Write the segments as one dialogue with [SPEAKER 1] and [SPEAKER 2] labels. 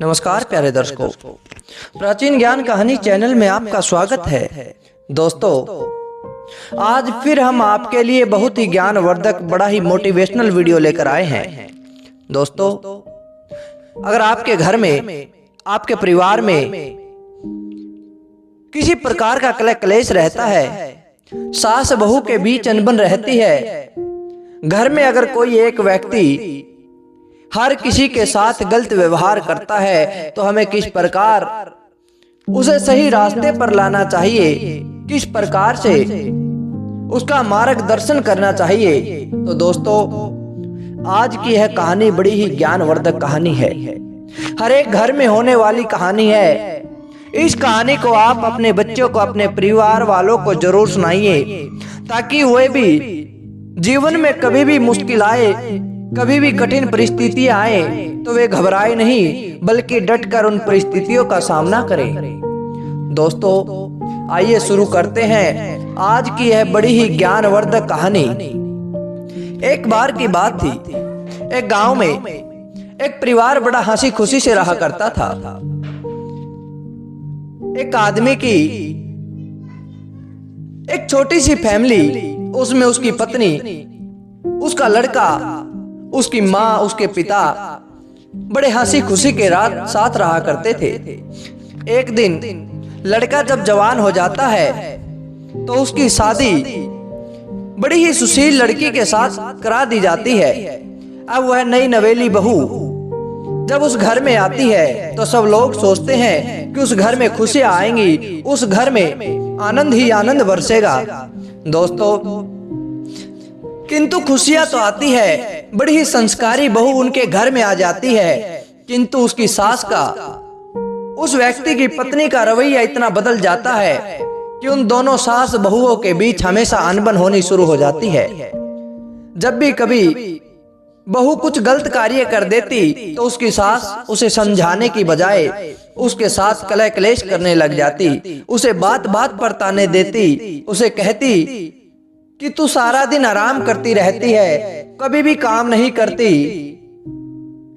[SPEAKER 1] नमस्कार प्यारे दर्शकों, प्राचीन ज्ञान कहानी चैनल में आपका स्वागत है। दोस्तों, आज फिर हम आपके लिए बहुत ही ज्ञानवर्धक, बड़ा ही मोटिवेशनल वीडियो लेकर आए हैं। दोस्तों, अगर आपके घर में, आपके परिवार में किसी प्रकार का कलेश रहता है, सास बहू के बीच अनबन रहती है, घर में अगर कोई एक व्यक्ति हर किसी के साथ गलत व्यवहार करता है तो हमें किस प्रकार उसे सही रास्ते पर लाना चाहिए, किस प्रकार से उसका मार्गदर्शन करना चाहिए। तो दोस्तों, आज की यह कहानी बड़ी ही ज्ञानवर्धक कहानी है, हर एक घर में होने वाली कहानी है। इस कहानी को आप अपने बच्चों को, अपने परिवार वालों को जरूर सुनाइए, ताकि वे भी जीवन में कभी भी मुश्किल आए, कभी भी कठिन परिस्थितियां आए तो वे घबराए नहीं, बल्कि डटकर उन परिस्थितियों का सामना करें। दोस्तों, आइए शुरू करते हैं आज की यह बड़ी ही ज्ञानवर्धक कहानी। एक बार की बात थी, एक गांव में एक परिवार बड़ा हंसी खुशी से रहा करता था। एक आदमी की एक छोटी सी फैमिली, उसमें उसकी पत्नी, उसका लड़का, उसकी माँ, उसके पिता बड़े हंसी खुशी के रात साथ रहा करते थे। एक दिन लड़का जब जवान हो जाता है तो उसकी शादी बड़ी ही सुशील लड़की के साथ करा दी जाती है। अब वह नई नवेली बहू जब उस घर में आती है तो सब लोग सोचते हैं कि उस घर में खुशियां आएंगी, उस घर में आनंद ही आनंद बरसेगा। दोस्तों, किंतु खुशियां तो आती है, बड़ी ही संस्कारी बहू उनके घर में आ जाती है, किंतु उसकी सास का, उस व्यक्ति की पत्नी का रवैया इतना बदल जाता है कि उन दोनों सास बहुओं के बीच हमेशा अनबन होनी शुरू हो जाती है। जब भी कभी बहू कुछ गलत कार्य कर देती तो उसकी सास उसे समझाने की बजाय उसके साथ कलह क्लेश करने लग जाती, उसे बात बात पर ताने देती, उसे कहती कि तू सारा दिन आराम करती रहती है, कभी भी काम नहीं करती,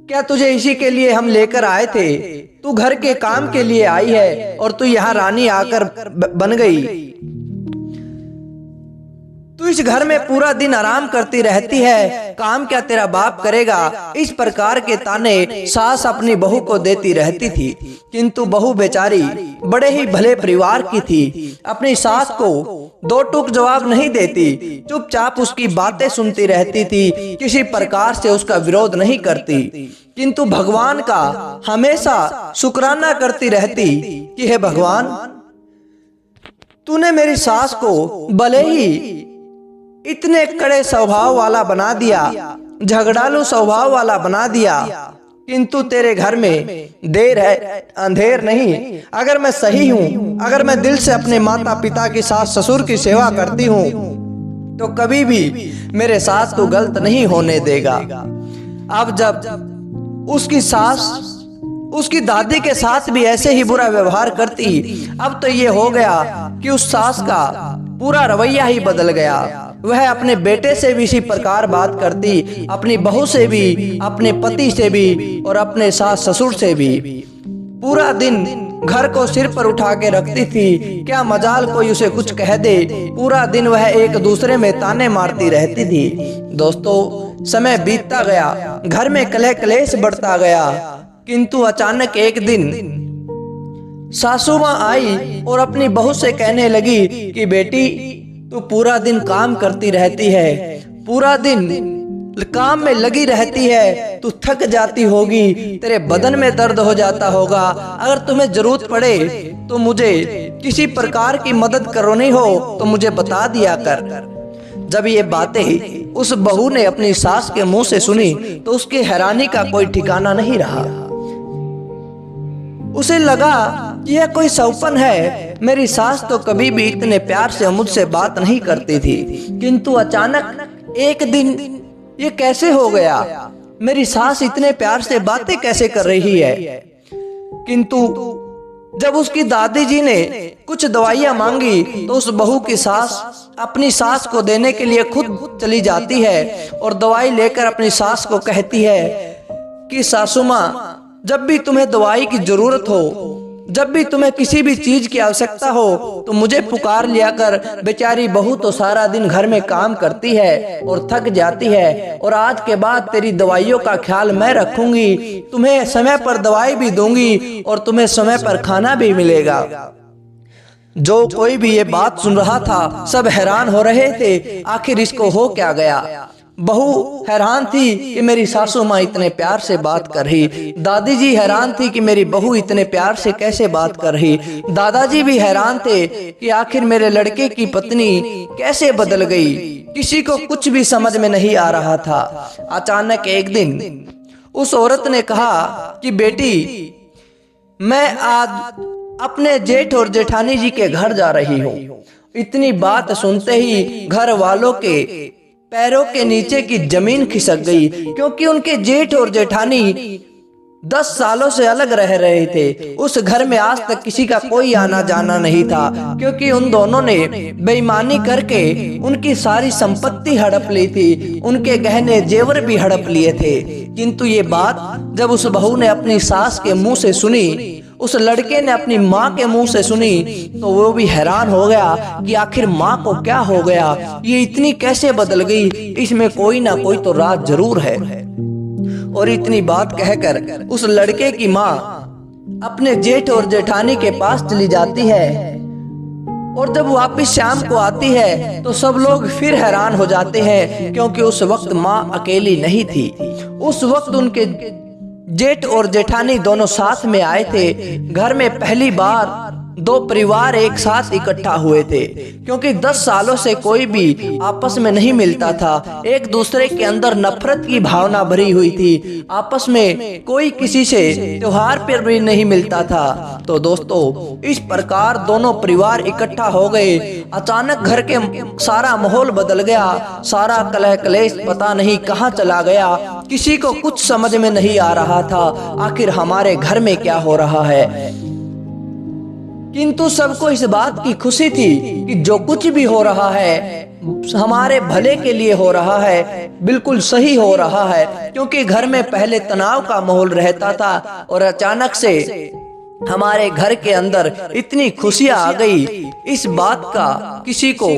[SPEAKER 1] क्या तुझे इसी के लिए हम लेकर आए थे? तू घर के काम के लिए आई है और तू यहाँ रानी आकर बन गई। तू इस घर में पूरा दिन आराम करती रहती है, काम क्या तेरा बाप करेगा? इस प्रकार के ताने सास अपनी बहू को देती रहती थी, किंतु बहू बेचारी बड़े ही भले परिवार की थी, अपनी सास को दो टूक जवाब नहीं देती, चुपचाप उसकी बातें सुनती रहती थी, किसी प्रकार से उसका विरोध नहीं करती, किंतु भगवान का हमेशा शुक्राना करती रहती कि हे भगवान, तूने मेरी सास को भले ही इतने कड़े स्वभाव वाला बना दिया, झगड़ालू स्वभाव वाला बना दिया, किंतु तेरे घर में देर है अंधेर नहीं। अगर मैं सही हूँ, अगर मैं दिल से अपने माता पिता की, सास ससुर की सेवा करती हूँ तो कभी भी मेरे साथ तू गलत नहीं होने देगा। अब जब उसकी सास उसकी दादी के साथ भी ऐसे ही बुरा व्यवहार करती, अब तो ये हो गया कि उस सास का पूरा रवैया ही बदल गया। वह अपने बेटे से भी इसी प्रकार बात करती, अपनी बहू से भी, अपने पति से भी और अपने सास ससुर से भी। पूरा दिन घर को सिर पर उठा के रखती थी, क्या मजाल कोई उसे कुछ कह दे। पूरा दिन वह एक दूसरे में ताने मारती रहती थी। दोस्तों, समय बीतता गया, घर में कलह क्लेश बढ़ता गया, किंतु अचानक एक दिन सासू माँ आई और अपनी बहू से कहने लगी कि बेटी, तू पूरा दिन काम करती रहती है, पूरा दिन काम में लगी रहती है, तू थक जाती होगी, तेरे बदन में दर्द हो जाता होगा, अगर तुम्हें जरूरत पड़े तो मुझे किसी प्रकार की मदद करनी हो तो मुझे बता दिया कर। जब ये बातें उस बहू ने अपनी सास के मुंह से सुनी तो उसकी हैरानी का कोई ठिकाना नहीं रहा। उसे लगा कि यह कोई सौपन है, मेरी सास तो कभी भी इतने प्यार से मुझसे बात नहीं करती थी, किंतु अचानक एक दिन ये कैसे हो गया? मेरी सास इतने प्यार से बातें कैसे कर रही है? किंतु जब उसकी दादी जी ने कुछ दवाइयां मांगी तो उस बहू की सास अपनी सास को देने के लिए खुद चली जाती है और दवाई लेकर अपनी सास को कहती है कि सासू माँ, जब भी तुम्हें दवाई की जरूरत हो, जब भी तुम्हें किसी भी चीज की आवश्यकता हो तो मुझे पुकार लिया कर। बेचारी बहू तो सारा दिन घर में काम करती है और थक जाती है, और आज के बाद तेरी दवाइयों का ख्याल मैं रखूंगी, तुम्हें समय पर दवाई भी दूंगी और तुम्हें समय पर खाना भी मिलेगा। जो कोई भी ये बात सुन रहा था सब हैरान हो रहे थे, आखिर इसको हो क्या गया। बहू हैरान थी कि मेरी सासू माँ इतने प्यार से बात कर रही, दादी जी हैरान थी कि मेरी बहू इतने प्यार से कैसे बात कर रही, दादाजी भी हैरान थे कि आखिर मेरे लड़के की पत्नी कैसे बदल गई। किसी को कुछ भी समझ में नहीं आ रहा था। अचानक एक दिन उस औरत ने कहा कि बेटी, मैं आज अपने जेठ और जेठानी जी के घर जा रही हूँ। इतनी बात सुनते ही घर वालों के पैरों के नीचे की जमीन खिसक गई, क्योंकि उनके जेठ और जेठानी 10 सालों से अलग रह रहे थे। उस घर में आज तक किसी का कोई आना जाना नहीं था, क्योंकि उन दोनों ने बेईमानी करके उनकी सारी संपत्ति हड़प ली थी, उनके गहने जेवर भी हड़प लिए थे। किंतु ये बात जब उस बहू ने अपनी सास के मुंह से सुनी, उस लड़के ने अपनी माँ के मुंह से सुनी, तो वो भी हैरान हो गया कि आखिर माँ को क्या हो गया, ये इतनी कैसे बदल गई, इसमें कोई ना कोई तो राज जरूर है। और इतनी बात कहकर उस लड़के की माँ अपने जेठ और जेठानी के पास चली जाती है, और जब वापस शाम को आती है तो सब लोग फिर हैरान हो जाते हैं, क्योंकि उस वक्त माँ अकेली नहीं थी। उस वक्त उनके जेठ और जेठानी दोनों साथ में आए थे। घर में पहली बार 2 परिवार एक साथ इकट्ठा हुए थे, क्योंकि 10 सालों से कोई भी आपस में नहीं मिलता था। एक दूसरे के अंदर नफरत की भावना भरी हुई थी, आपस में कोई किसी से त्योहार पर भी नहीं मिलता था। तो दोस्तों, इस प्रकार दोनों परिवार इकट्ठा हो गए। अचानक घर के सारा माहौल बदल गया, सारा कलह कलेश पता नहीं कहाँ चला गया, किसी को कुछ समझ में नहीं आ रहा था आखिर हमारे घर में क्या हो रहा है। किंतु सबको इस बात की खुशी थी कि जो कुछ भी हो रहा है हमारे भले के लिए हो रहा है, बिल्कुल सही हो रहा है, क्योंकि घर में पहले तनाव का माहौल रहता था और अचानक से हमारे घर के अंदर इतनी खुशियां आ गई। इस बात का किसी को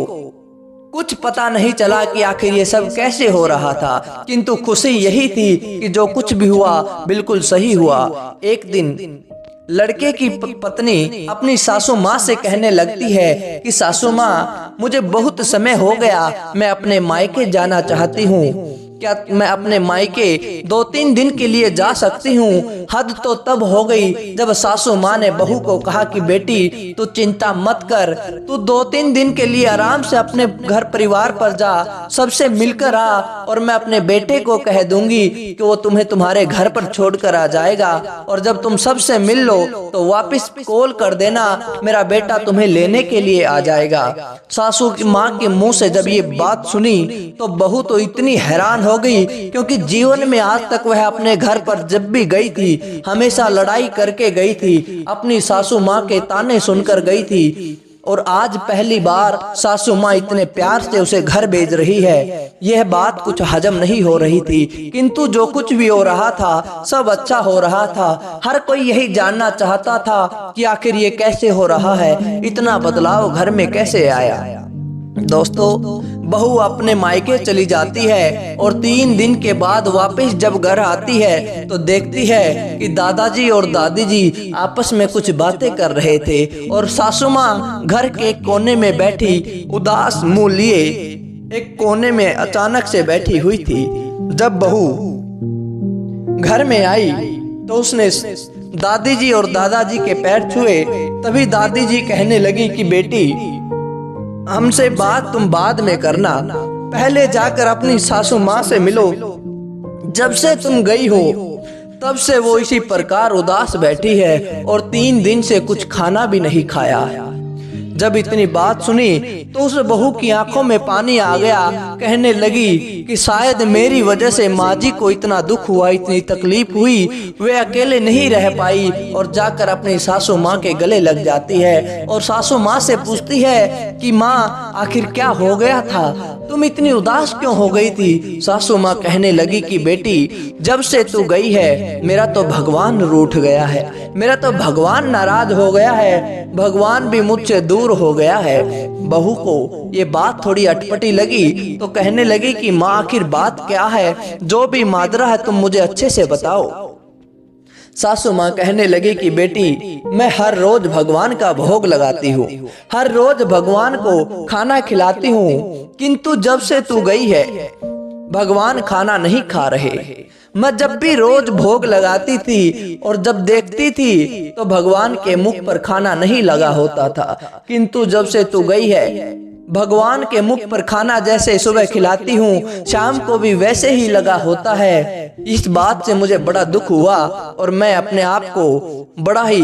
[SPEAKER 1] कुछ पता नहीं चला कि आखिर ये सब कैसे हो रहा था, किंतु खुशी यही थी कि जो कुछ भी हुआ बिल्कुल सही हुआ। एक दिन लड़के की पत्नी अपनी सासू माँ से कहने लगती है कि सासू माँ, मुझे बहुत समय हो गया, मैं अपने मायके जाना चाहती हूँ, क्या मैं अपने मायके 2-3 दिन के लिए जा सकती हूँ। हद तो तब हो गई जब सासू माँ ने बहू को कहा कि बेटी तू चिंता मत कर, तू 2-3 दिन के लिए आराम से अपने घर परिवार पर जा, सबसे मिलकर आ, और मैं अपने बेटे को कह दूंगी कि वो तुम्हें तुम्हारे घर पर छोड़कर आ जाएगा, और जब तुम सबसे मिल लो तो वापस कॉल कर देना, मेरा बेटा तुम्हें लेने के लिए आ जाएगा। सासू की माँ के मुँह से जब ये बात सुनी तो बहू तो इतनी हैरान हो गई, क्योंकि जीवन में आज तक वह अपने घर पर जब भी गई थी हमेशा लड़ाई करके गई थी, अपनी सासू माँ के ताने सुनकर गई थी, और आज पहली बार सासू माँ इतने प्यार से उसे घर भेज रही है। यह बात कुछ हजम नहीं हो रही थी, किंतु जो कुछ भी हो रहा था सब अच्छा हो रहा था। हर कोई यही जानना चाहता था कि आखिर ये कैसे हो रहा है, इतना बदलाव घर में कैसे आया। दोस्तों, बहू अपने मायके चली जाती है और 3 दिन के बाद वापस जब घर आती है तो देखती है कि दादाजी और दादी जी आपस में कुछ बातें कर रहे थे, और सासू माँ घर के कोने में बैठी उदास मुंह लिए एक कोने में अचानक से बैठी हुई थी। जब बहू घर में आई तो उसने दादी जी और दादाजी के पैर छुए। तभी दादी जी कहने लगी कि बेटी, हमसे बात तुम बाद में करना, पहले जाकर अपनी सासू माँ से मिलो। जब से तुम गई हो तब से वो इसी प्रकार उदास बैठी है और 3 दिन से कुछ खाना भी नहीं खाया। जब इतनी बात सुनी तो उस बहू की आंखों में पानी आ गया। कहने लगी कि शायद मेरी वजह से माँ जी को इतना दुख हुआ, इतनी तकलीफ हुई, वे अकेले नहीं रह पाई और जाकर अपनी सासू माँ के गले लग जाती है और सासू माँ से पूछती है कि माँ आखिर क्या हो गया था, तुम इतनी उदास क्यों हो गई थी। सासू माँ कहने लगी कि बेटी जब से तू गई है मेरा तो भगवान रूठ गया है, मेरा तो भगवान नाराज हो गया है, भगवान भी मुझसे दूर हो गया है। बहू को ये बात थोड़ी अटपटी लगी तो कहने लगी कि माँ आखिर बात क्या है, जो भी माजरा है तुम मुझे अच्छे से बताओ। सासू माँ कहने लगी कि बेटी मैं हर रोज भगवान का भोग लगाती हूँ, हर रोज भगवान को खाना खिलाती हूँ, किंतु जब से तू गई है भगवान खाना नहीं खा रहे। मैं जब भी रोज भोग लगाती थी और जब देखती थी तो भगवान के मुख पर खाना नहीं लगा होता था, किंतु जब से तू गई है भगवान के मुख पर खाना जैसे सुबह खिलाती हूँ शाम को भी वैसे ही लगा होता है। इस बात से मुझे बड़ा दुख हुआ और मैं अपने आप को बड़ा ही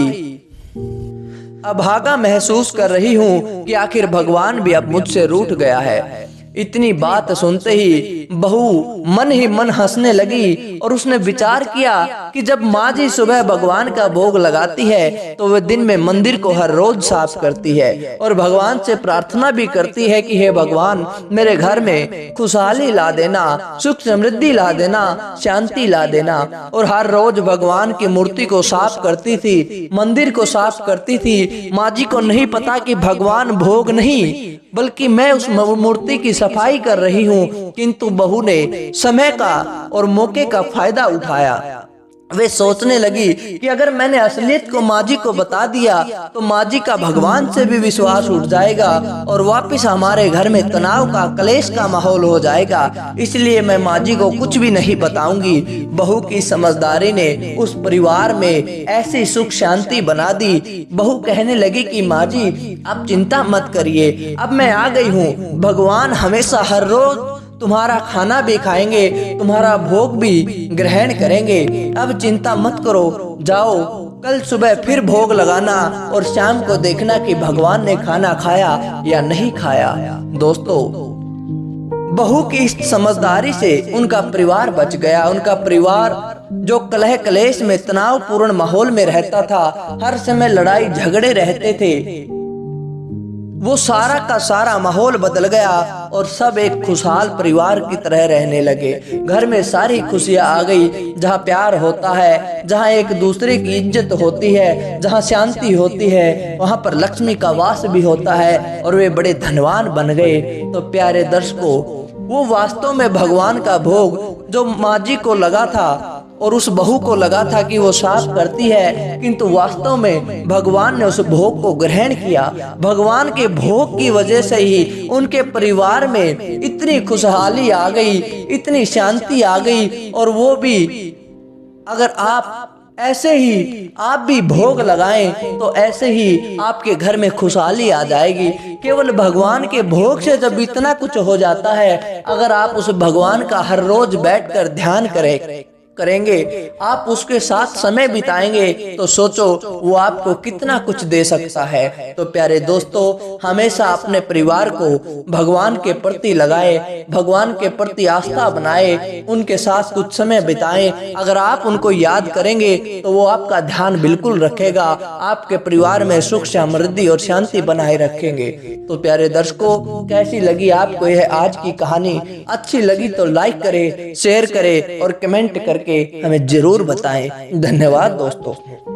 [SPEAKER 1] अभागा महसूस कर रही हूँ कि आखिर भगवान भी अब मुझसे रूठ गया है। इतनी बात सुनते ही बहू मन ही मन हंसने लगी और उसने विचार किया कि जब माँ जी सुबह भगवान का भोग लगाती है तो वह दिन में मंदिर को हर रोज साफ करती है और भगवान से प्रार्थना भी करती है कि हे भगवान मेरे घर में खुशहाली ला देना, सुख समृद्धि ला देना, शांति ला देना। और हर रोज भगवान की मूर्ति को साफ करती थी, मंदिर को साफ करती थी। माँ जी को नहीं पता कि भगवान भोग नहीं बल्कि मैं उस मूर्ति की सफाई कर रही हूँ, किंतु बहू ने समय का और मौके का फायदा उठाया। वे सोचने लगी कि अगर मैंने असलियत को माँ जी को बता दिया तो माँ जी का भगवान से भी विश्वास उठ जाएगा और वापस हमारे घर में तनाव का, कलेश का माहौल हो जाएगा, इसलिए मैं माँ जी को कुछ भी नहीं बताऊंगी। बहू की समझदारी ने उस परिवार में ऐसी सुख शांति बना दी। बहू कहने लगी कि माँ जी आप चिंता मत करिए, अब मैं आ गई हूँ, भगवान हमेशा हर रोज तुम्हारा खाना भी खाएंगे, तुम्हारा भोग भी ग्रहण करेंगे, अब चिंता मत करो, जाओ कल सुबह फिर भोग लगाना और शाम को देखना कि भगवान ने खाना खाया या नहीं खाया। दोस्तों बहू की इस समझदारी से उनका परिवार बच गया। उनका परिवार जो कलह कलेश में तनावपूर्ण माहौल में रहता था, हर समय लड़ाई झगड़े रहते थे, वो सारा का सारा माहौल बदल गया और सब एक खुशहाल परिवार की तरह रहने लगे। घर में सारी खुशियां आ गई। जहाँ प्यार होता है, जहाँ एक दूसरे की इज्जत होती है, जहाँ शांति होती है, वहाँ पर लक्ष्मी का वास भी होता है और वे बड़े धनवान बन गए। तो प्यारे दर्शकों, वो वास्तव में भगवान का भोग जो माँ जी को लगा था और उस बहू को लगा था कि वो साफ करती है, किंतु वास्तव में भगवान ने उस भोग को ग्रहण किया। भगवान के भोग की वजह से ही उनके परिवार में इतनी खुशहाली आ गई, इतनी शांति आ गई। और वो भी अगर आप ऐसे ही आप भी भोग लगाएं तो ऐसे ही आपके घर में खुशहाली आ जाएगी। केवल भगवान के भोग से जब इतना कुछ हो जाता है, अगर आप उस भगवान का हर रोज बैठकर ध्यान करेंगे, आप उसके साथ समय बिताएंगे, तो सोचो वो आपको कितना कुछ दे सकता है। तो प्यारे दोस्तों, हमेशा अपने परिवार को भगवान के प्रति लगाए, भगवान के प्रति आस्था बनाए, उनके साथ कुछ समय बिताएं। अगर आप उनको याद करेंगे तो वो आपका ध्यान बिल्कुल रखेगा, आपके परिवार में सुख समृद्धि और शांति बनाए रखेंगे। तो प्यारे दर्शकों, कैसी लगी आपको यह आज की कहानी? अच्छी लगी तो लाइक करें, शेयर करें और कमेंट करके हमें जरूर बताएं। धन्यवाद दोस्तों।